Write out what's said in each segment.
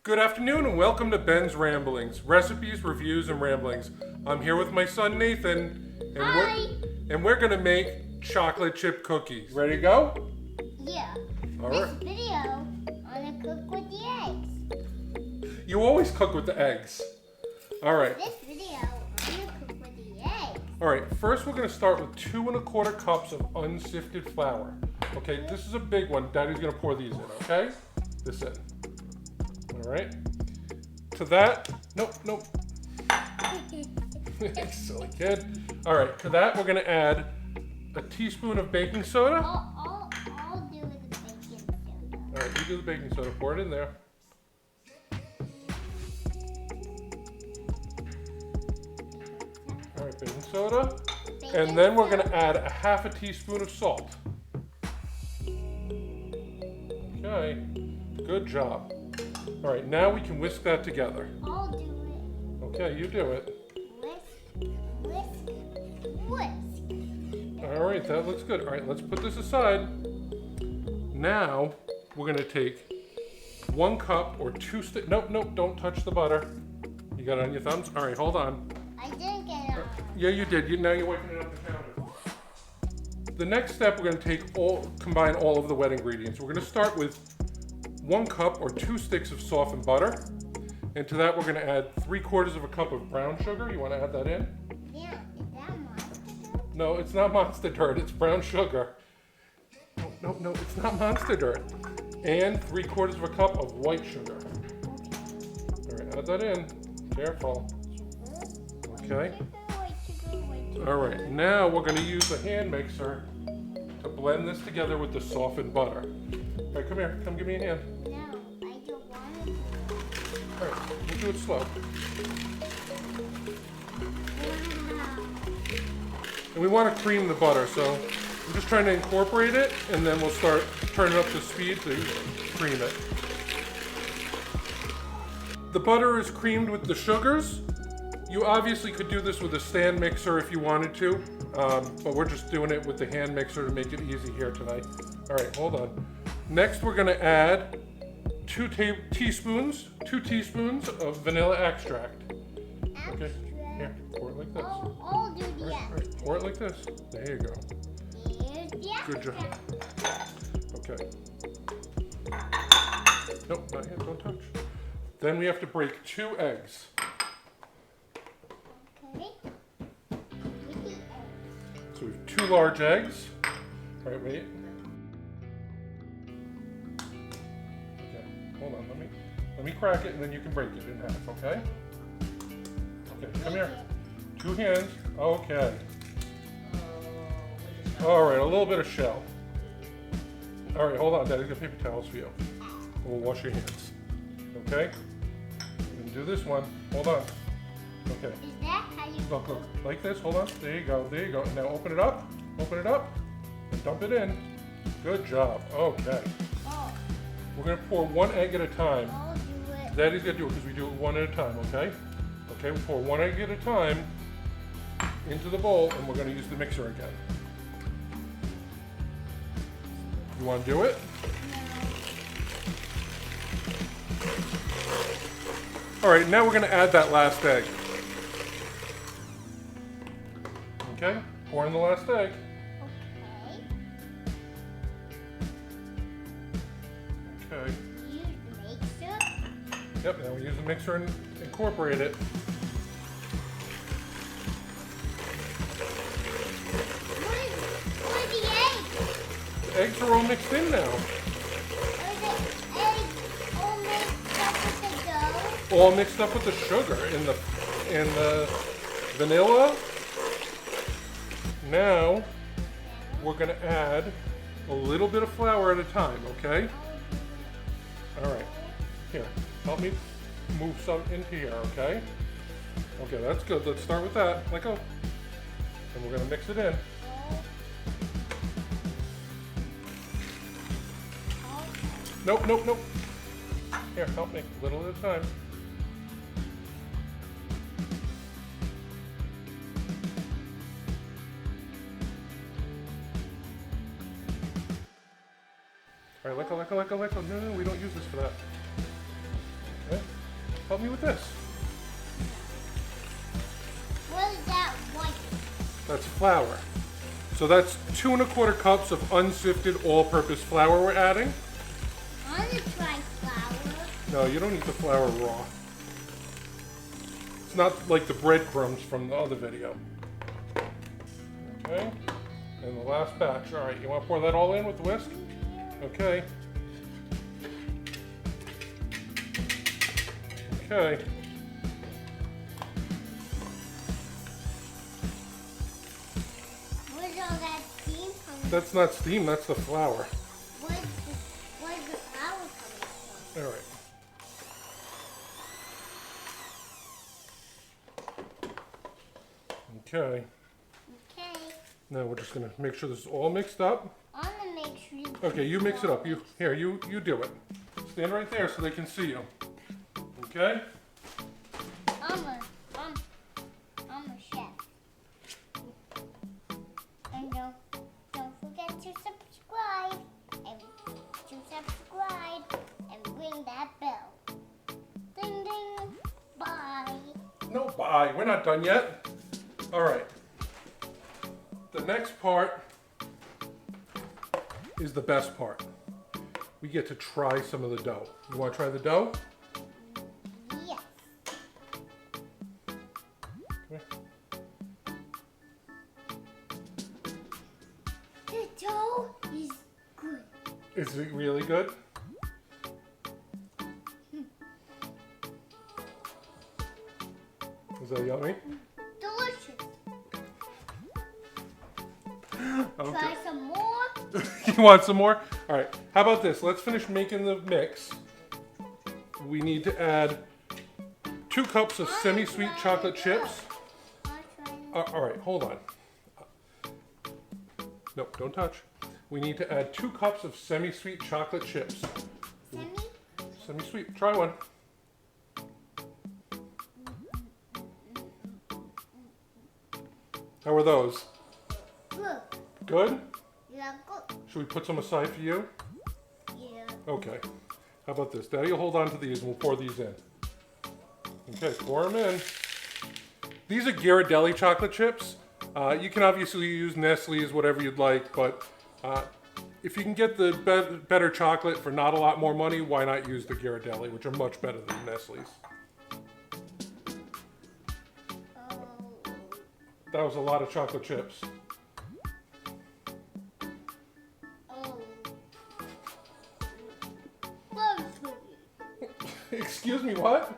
Good afternoon and welcome to Ben's Ramblings, recipes, reviews, and ramblings. I'm here with my son Nathan, and Hi. we're gonna make chocolate chip cookies. Ready to go? Yeah. All This right. video, I'm gonna cook with the eggs. You always cook with the eggs. All right. This video, I'm gonna cook with the eggs. All right. First, we're gonna start with 2 1/4 cups of unsifted flour. Okay. This is a big one. Daddy's gonna pour these in. Okay. This in. All right. To that, nope. Silly kid. All right. To that, we're gonna add a teaspoon of baking soda. I'll do with the baking soda. All right, you do the baking soda. Pour it in there. All right, baking soda. And then we're going to add a 1/2 teaspoon of salt. Okay, good job. All right, now we can whisk that together. I'll do it. Okay, you do it. Whisk. All right, that looks good. All right, let's put this aside. Now we're going to take 1 cup or 2 sticks. Nope, don't touch the butter. You got it on your thumbs? All right, hold on. I didn't get it on. Yeah, you did. Now you're wiping it off the counter. The next step, we're going to combine all of the wet ingredients. We're going to start with 1 cup or 2 sticks of softened butter. And to that, we're going to add 3/4 of a cup of brown sugar. You want to add that in? Yeah, is that monster? No, it's not monster dirt. It's brown sugar. No, it's not monster dirt. And 3/4 of a cup of white sugar. All right, add that in. Careful. Okay. All right, now we're going to use the hand mixer to blend this together with the softened butter. All right, come here. Come give me a hand. No, I don't want to. All right, we'll do it slow. Wow. And we want to cream the butter, so I'm just trying to incorporate it, and then we'll start turning up the speed to cream it. The butter is creamed with the sugars. You obviously could do this with a stand mixer if you wanted to, but we're just doing it with the hand mixer to make it easy here tonight. All right, hold on. Next, we're going to add 2 teaspoons of vanilla extract. Okay, here, pour it like this. I'll do the All right, pour it like this. There you go. Here's the Good job. Okay. Nope, not yet. Don't touch. Then we have to break 2 eggs. Okay. With the eggs. So we have 2 large eggs. All right, wait. Okay, hold on. Let me crack it, and then you can break it in half. Okay. Okay, come here. 2 hands. Okay. All right, a little bit of shell. All right, hold on. Daddy's got paper towels for you. We'll wash your hands. Okay. And do this one. Hold on. Okay. Is that how you Look, like this. Hold on. There you go. And now open it up. And dump it in. Good job. Okay. Oh, We're gonna pour 1 egg at a time. I'll do it. Daddy's gonna do it because we do it 1 at a time. Okay. Okay. We pour 1 egg at a time into the bowl, and we're gonna use the mixer again. You want to do it? All right. Now we're gonna add that last egg. Okay. Pour in the last egg. Okay. Okay. Use the mixer. Yep, now we use the mixer and incorporate it. What are the eggs? The eggs are all mixed in now. Are the eggs all mixed up with the dough? All mixed up with the sugar and the vanilla. Now we're gonna add a little bit of flour at a time, okay? All right, here, help me move some into here, okay? Okay, that's good. Let's start with that. Let go. And we're gonna mix it in. Nope. Here, help me, a little at a time. All right, let go. No, we don't use this for that. Okay. Help me with this. What is that white? That's flour. So that's 2 1/4 cups of unsifted all-purpose flour we're adding. I want to try flour. No, you don't eat the flour raw. It's not like the breadcrumbs from the other video. Okay. And the last batch. All right, you want to pour that all in with the whisk? Okay. Okay. Where's all that steam coming? That's not steam, that's the flour. Where's the flour coming from? All right. Okay. Okay. Now we're just gonna make sure this is all mixed up. I want to make sure you Okay, you mix it up. You do it. Stand right there so they can see you. Okay? I'm a chef. And don't forget to subscribe and ring that bell. Ding ding. Bye. No, bye. We're not done yet. All right. The next part is the best part. We get to try some of the dough. You want to try the dough? Yes. Come here. The dough is good. Is it really good? Is that yummy? Delicious. Okay. Try some more. You want some more? All right. How about this? Let's finish making the mix. We need to add 2 cups of semi-sweet chocolate chips. All right, hold on. No, don't touch. We need to add 2 cups of semi-sweet chocolate chips. Semi-sweet. Try one. How are those? Good. Good? Yeah, good. Should we put some aside for you? Yeah. Okay. How about this? Daddy will hold on to these and we'll pour these in. Okay, pour them in. These are Ghirardelli chocolate chips. You can obviously use Nestle's, whatever you'd like, but if you can get the better chocolate for not a lot more money, why not use the Ghirardelli, which are much better than Nestle's. That was a lot of chocolate chips. Excuse me, what?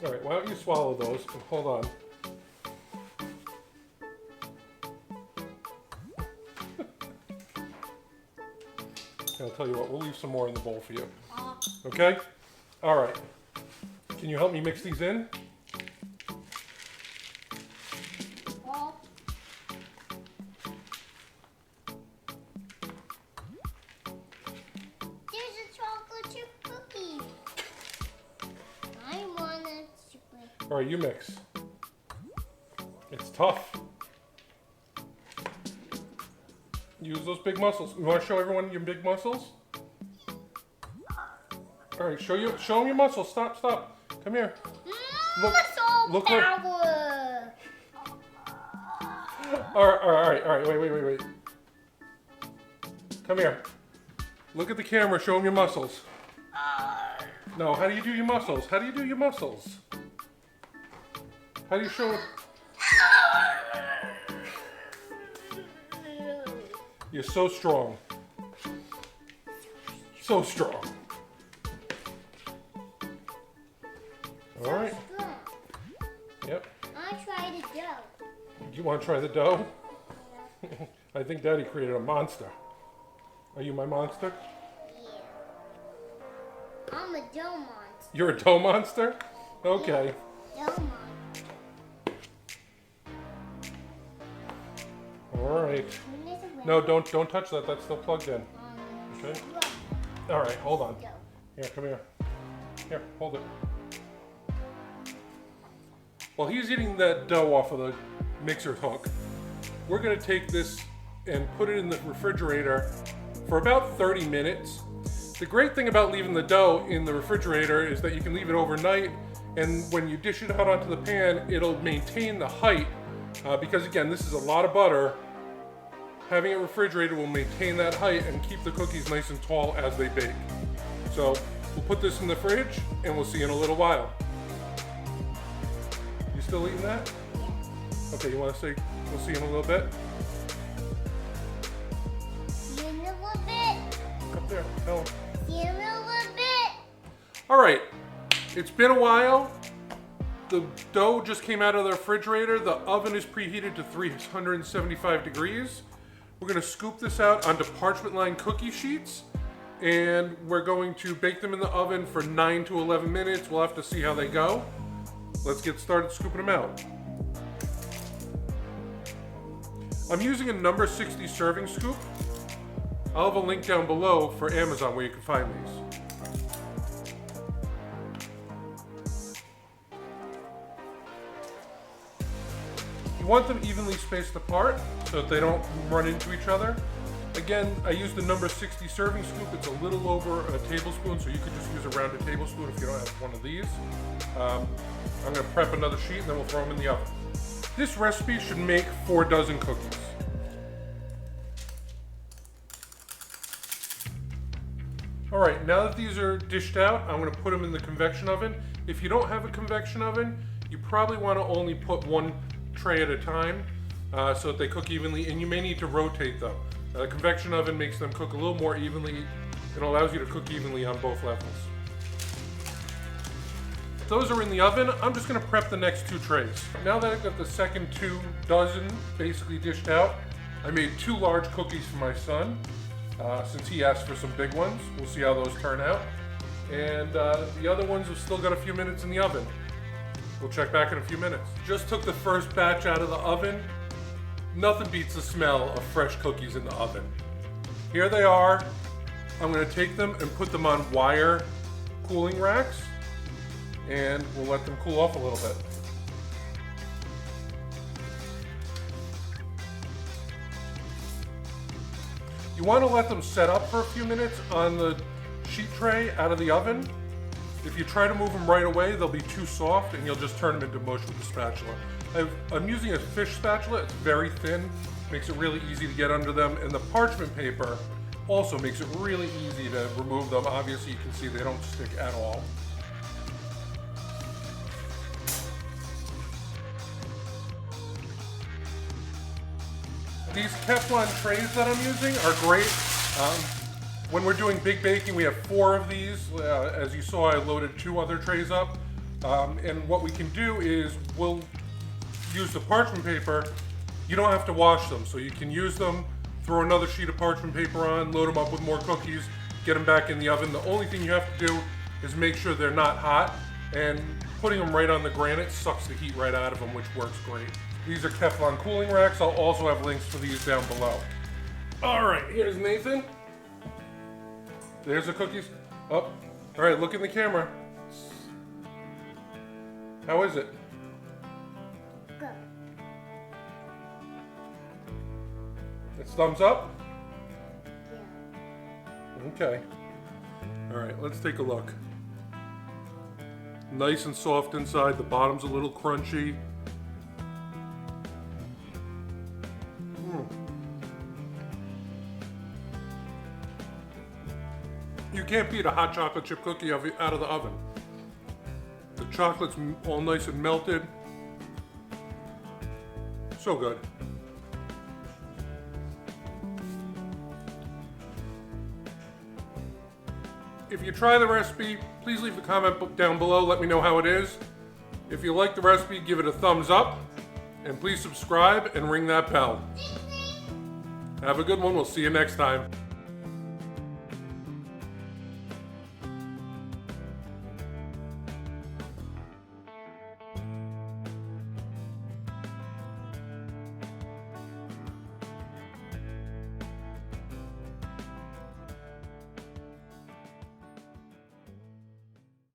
All right, why don't you swallow those? Hold on. I'll tell you what, we'll leave some more in the bowl for you. Okay? All right. Can you help me mix these in? All right, you mix. It's tough. Use those big muscles. You want to show everyone your big muscles? All right, show them your muscles. Stop. Come here. Look power. All right. Wait. Come here. Look at the camera. Show them your muscles. No, how do you do your muscles? How do you show it? You're so strong. So strong. All right. Yep. I try the dough. You want to try the dough? I think Daddy created a monster. Are you my monster? Yeah. I'm a dough monster. You're a dough monster? Okay. Dough monster. All right. No, don't touch that. That's still plugged in. Okay. All right, hold on. Here, come here. Here, hold it. While he's eating that dough off of the mixer hook, we're gonna take this and put it in the refrigerator for about 30 minutes. The great thing about leaving the dough in the refrigerator is that you can leave it overnight, and when you dish it out onto the pan, it'll maintain the height, because again, this is a lot of butter. Having it refrigerated will maintain that height and keep the cookies nice and tall as they bake. So we'll put this in the fridge and we'll see you in a little while. You still eating that? Okay, you want to say we'll see you in a little bit? See you in a little bit. Up there, tell 'em. See you in a little bit. All right, it's been a while. The dough just came out of the refrigerator. The oven is preheated to 375 degrees. We're gonna scoop this out onto parchment lined cookie sheets, and we're going to bake them in the oven for 9 to 11 minutes. We'll have to see how they go. Let's get started scooping them out. I'm using a number 60 serving scoop. I'll have a link down below for Amazon where you can find these. You want them evenly spaced apart so that they don't run into each other. Again, I used the number 60 serving scoop. It's a little over a tablespoon, so you could just use a rounded tablespoon if you don't have one of these. I'm gonna prep another sheet and then we'll throw them in the oven. This recipe should make 4 dozen cookies. All right, now that these are dished out, I'm gonna put them in the convection oven. If you don't have a convection oven, you probably wanna only put one tray at a time so that they cook evenly, and you may need to rotate them. The convection oven makes them cook a little more evenly. It allows you to cook evenly on both levels. Those are in the oven. I'm just gonna prep the next 2 trays. Now that I've got the second 2 dozen basically dished out, I made 2 large cookies for my son since he asked for some big ones. We'll see how those turn out. And the other ones have still got a few minutes in the oven. We'll check back in a few minutes. Just took the first batch out of the oven. Nothing beats the smell of fresh cookies in the oven. Here they are. I'm gonna take them and put them on wire cooling racks, and we'll let them cool off a little bit. You wanna let them set up for a few minutes on the sheet tray out of the oven. If you try to move them right away, they'll be too soft and you'll just turn them into mush with the spatula. I'm using a fish spatula. It's very thin, makes it really easy to get under them, and the parchment paper also makes it really easy to remove them. Obviously, you can see they don't stick at all. These Teflon trays that I'm using are great. When we're doing big baking, we have 4 of these. As you saw, I loaded 2 other trays up. And what we can do is we'll use the parchment paper. You don't have to wash them, so you can use them, throw another sheet of parchment paper on, load them up with more cookies, get them back in the oven. The only thing you have to do is make sure they're not hot, and putting them right on the granite sucks the heat right out of them, which works great. These are Teflon cooling racks. I'll also have links for these down below. All right, here's Nathan. There's the cookies. Oh, all right, look in the camera. How is it? Good. It's thumbs up? Yeah. Okay. All right, let's take a look. Nice and soft inside. The bottom's a little crunchy. You can't beat a hot chocolate chip cookie out of the oven. The chocolate's all nice and melted. So good. If you try the recipe, please leave a comment down below. Let me know how it is. If you like the recipe, give it a thumbs up. And please subscribe and ring that bell. Have a good one. We'll see you next time.